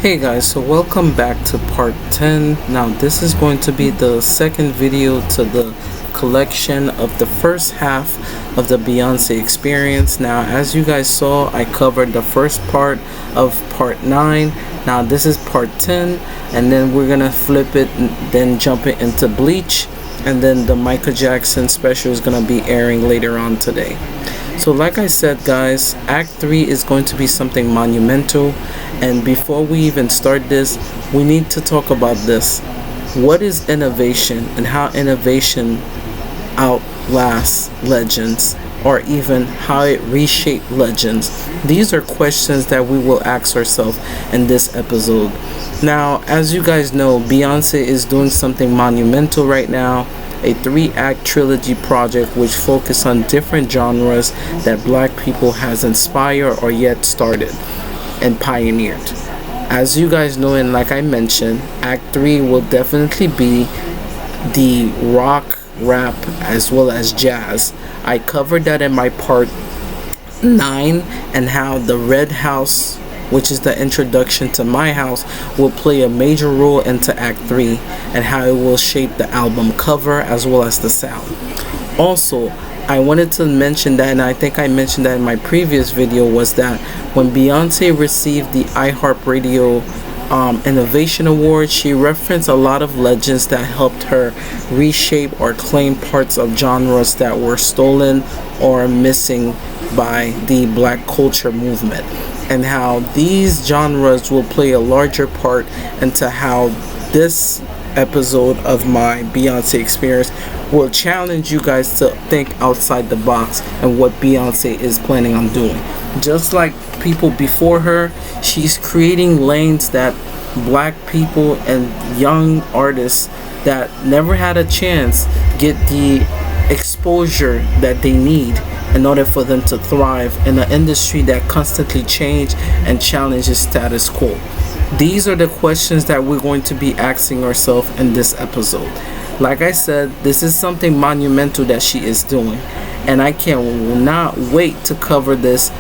Hey guys, so welcome back to part 10. Now this is going to be the second video to the collection of the first half of the Beyonce experience. Now as you guys saw, I covered the first part of part 9. Now this is part 10, and then we're gonna flip it and then jump it into Bleach, and then the Michael Jackson special is gonna be airing later on today. So like I said guys, Act 3 is going to be something monumental, and before we even start this, we need to talk about this. What is innovation, and how innovation outlasts legends, or even how it reshaped legends? These are questions that we will ask ourselves in this episode. Now, as you guys know, Beyonce is doing something monumental right now, a 3-act trilogy project which focus on different genres that black people has inspired or yet started and pioneered. As you guys know, and like I mentioned, Act 3 will definitely be the rock, rap, as well as jazz. I covered that in my part 9, and how the Red House, which is the introduction to My House, will play a major role into Act 3, and how it will shape the album cover as well as the sound. Also, I wanted to mention that, and I think I mentioned that in my previous video, was that when Beyonce received the iHeartRadio Innovation Award, she referenced a lot of legends that helped her reshape or claim parts of genres that were stolen or missing by the black culture movement, and how these genres will play a larger part into how this episode of my Beyonce experience will challenge you guys to think outside the box and what Beyonce is planning on doing. Just like people before her, she's creating lanes that black people and young artists that never had a chance get the exposure that they need in order for them to thrive in an industry that constantly change and challenges status quo. These are the questions that we're going to be asking ourselves in this episode. Like I said, this is something monumental that she is doing, and I cannot wait to cover this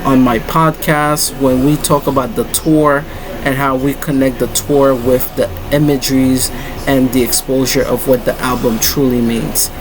on my podcast when we talk about the tour and how we connect the tour with the imageries and the exposure of what the album truly means.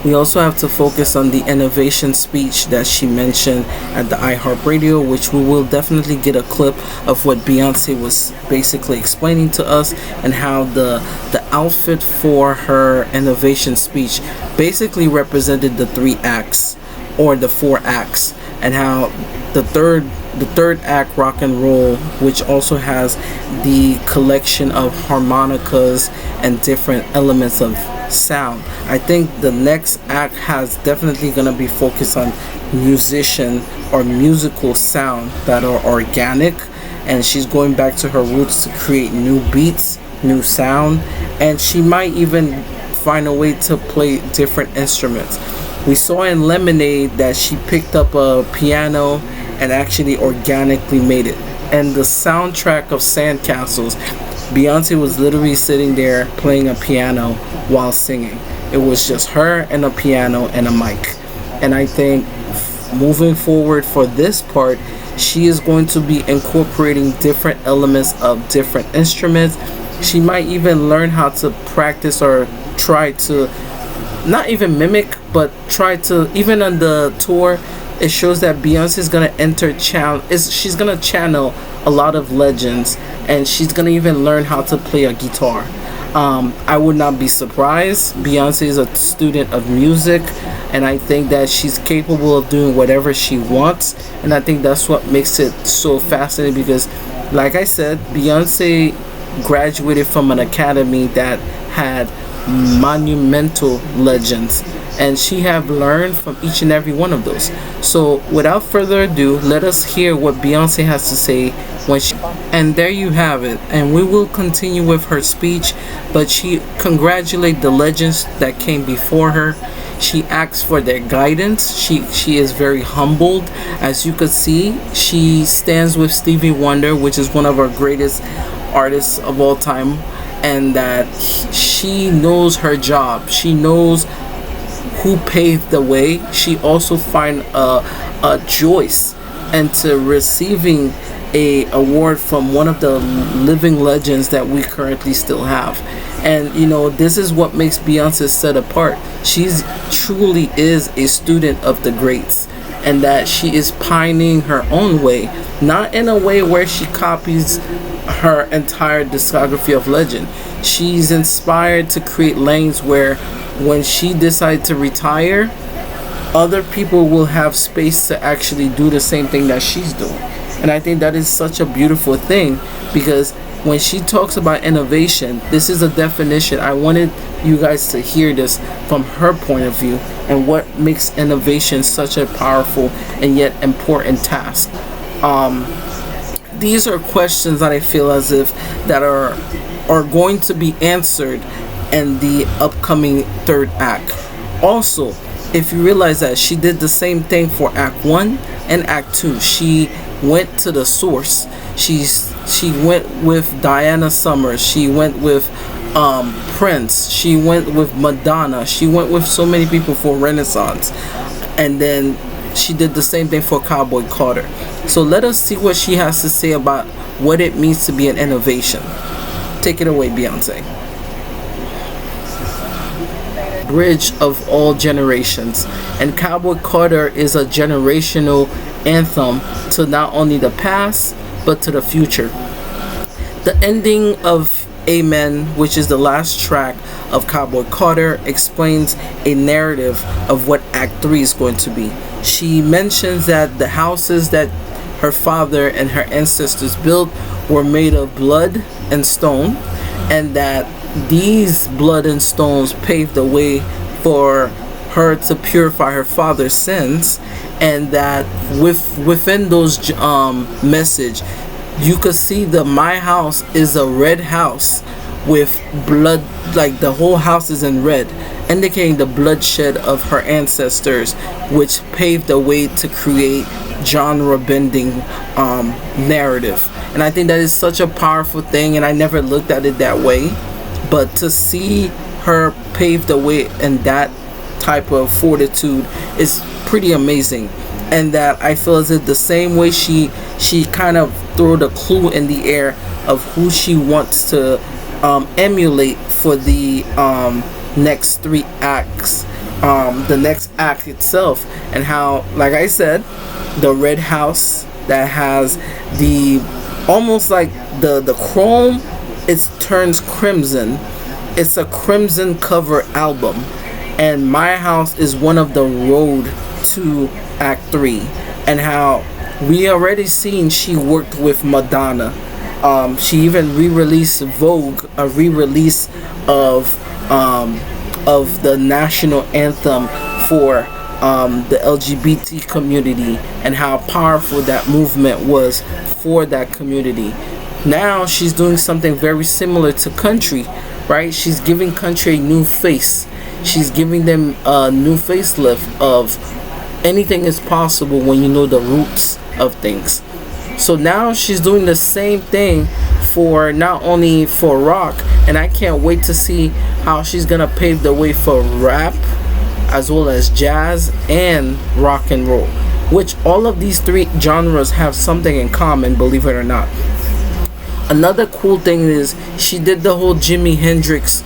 We also have to focus on the innovation speech that she mentioned at the iHeartRadio, which we will definitely get a clip of what Beyonce was basically explaining to us, and how the outfit for her innovation speech basically represented the 3 acts or the 4 acts, and how the third act, rock and roll, which also has the collection of harmonicas and different elements of sound. I think the next act has definitely gonna be focused on musician or musical sound that are organic, and she's going back to her roots to create new beats, new sound, and she might even find a way to play different instruments. We saw in Lemonade that she picked up a piano and actually organically made it. And the soundtrack of Sandcastles, Beyonce was literally sitting there playing a piano while singing. It was just her and a piano and a mic. And I think moving forward for this part, she is going to be incorporating different elements of different instruments. She might even learn how to practice or try to not even mimic, but try to, even on the tour, it shows that Beyonce is gonna she's gonna channel a lot of legends, and she's gonna even learn how to play a guitar. I would not be surprised. Beyonce is a student of music, and I think that she's capable of doing whatever she wants, and I think that's what makes it so fascinating, because like I said, Beyonce graduated from an academy that had monumental legends, and she have learned from each and every one of those. So without further ado, let us hear what Beyonce has to say when she, and there you have it. And we will continue with her speech, but she congratulated the legends that came before her. She asks for their guidance. She is very humbled. As you could see, she stands with Stevie Wonder, which is one of our greatest artists of all time, and that she knows her job. She knows who paved the way. She also find a joy into receiving a award from one of the living legends that we currently still have. And you know, this is what makes Beyonce set apart. She's truly is a student of the greats, and that she is pioneering her own way, not in a way where she copies her entire discography of legend. She's inspired to create lanes where when she decides to retire, other people will have space to actually do the same thing that she's doing. And I think that is such a beautiful thing, because when she talks about innovation, this is a definition. I wanted you guys to hear this from her point of view, and what makes innovation such a powerful and yet important task. These are questions that I feel as if that are going to be answered in the upcoming third act. Also, if you realize that she did the same thing for Act 1 and Act 2, she went to the source. She went with Diana Summers. She went with Prince. She went with Madonna. She went with so many people for Renaissance. And then she did the same thing for Cowboy Carter. So let us see what she has to say about what it means to be an innovation. Take it away, Beyonce. Bridge of all generations, and Cowboy Carter is a generational anthem to not only the past but to the future. The ending of Amen, which is the last track of Cowboy Carter, explains a narrative of what Act 3 is going to be. She mentions that the houses that her father and her ancestors built were made of blood and stone, and that these blood and stones paved the way for her to purify her father's sins, and that within those message, you could see that my house is a red house with blood, like the whole house is in red, indicating the bloodshed of her ancestors, which paved the way to create genre-bending narrative. And I think that is such a powerful thing, and I never looked at it that way. But to see her pave the way in that type of fortitude is pretty amazing. And that I feel as if the same way she kind of threw the clue in the air of who she wants to emulate for the next three acts, the next act itself, and how, like I said, the red house that has the almost like the chrome, it turns crimson. It's a crimson cover album, and My House is one of the road to Act 3, and how we already seen she worked with Madonna. She even re-released Vogue, a re-release of the national anthem for the LGBT community, and how powerful that movement was for that community. Now she's doing something very similar to country, right? She's giving country a new face. She's giving them a new facelift of anything is possible when you know the roots of things. So now she's doing the same thing for not only for rock, and I can't wait to see how she's gonna pave the way for rap as well as jazz and rock and roll, which all of these three genres have something in common, believe it or not. Another cool thing is she did the whole Jimi Hendrix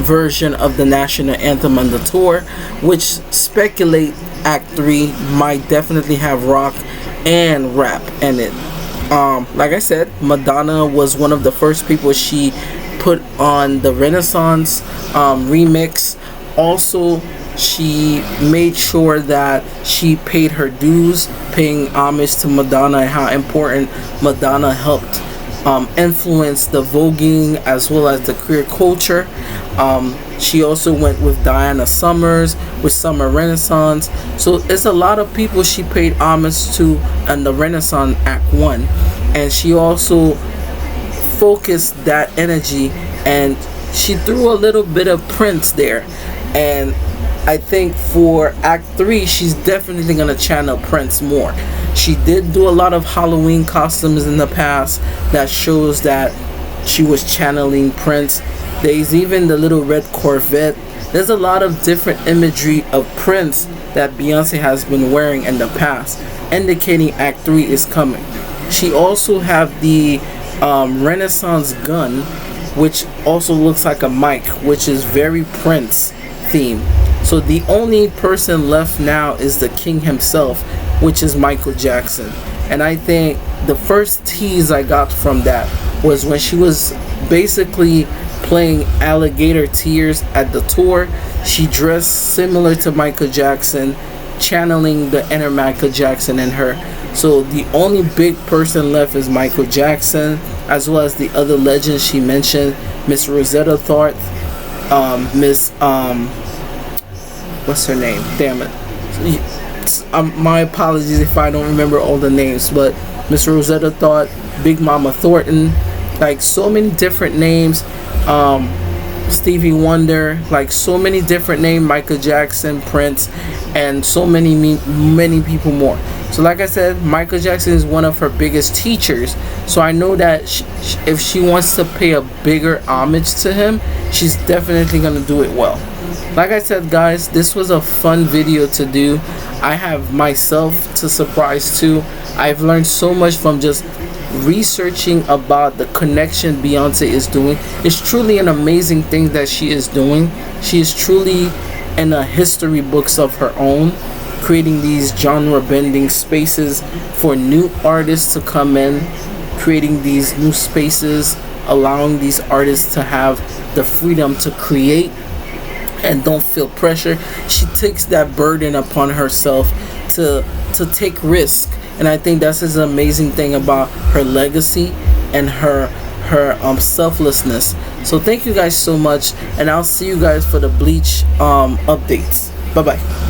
version of the national anthem on the tour, which speculate Act 3 might definitely have rock and rap in it. Like I said, Madonna was one of the first people she put on the Renaissance remix. Also, she made sure that she paid her dues, paying homage to Madonna and how important Madonna helped influence the voguing as well as the queer culture. She also went with Diana Summers with Summer Renaissance. So it's a lot of people she paid homage to in the Renaissance Act 1. And she also focused that energy, and she threw a little bit of Prince there. And I think for Act 3, she's definitely going to channel Prince more. She did do a lot of Halloween costumes in the past that shows that she was channeling Prince. There's even the little red Corvette. There's a lot of different imagery of Prince that Beyonce has been wearing in the past, indicating Act 3 is coming. She also have the Renaissance gun, which also looks like a mic, which is very Prince theme. So the only person left now is the king himself, which is Michael Jackson. And I think the first tease I got from that was when she was basically playing Alligator Tears at the tour. She dressed similar to Michael Jackson, channeling the inner Michael Jackson in her. So the only big person left is Michael Jackson, as well as the other legends she mentioned, Miss Rosetta Tharpe, Miss what's her name? Damn it. My apologies if I don't remember all the names, but Miss Rosetta Tharpe, Big Mama Thornton, like so many different names. Stevie Wonder, like so many different names, Michael Jackson, Prince, and so many people more. So like I said, Michael Jackson is one of her biggest teachers, so I know that if she wants to pay a bigger homage to him, she's definitely gonna do it well. Like I said, guys, this was a fun video to do. I have myself to surprise too. I've learned so much from just researching about the connection Beyonce is doing. It's truly an amazing thing that she is doing. She is truly in a history books of her own, creating these genre bending spaces for new artists to come in, creating these new spaces, allowing these artists to have the freedom to create and don't feel pressure. She takes that burden upon herself to take risk. And I think that's an amazing thing about her legacy and her selflessness. So thank you guys so much, and I'll see you guys for the Bleach updates. Bye bye.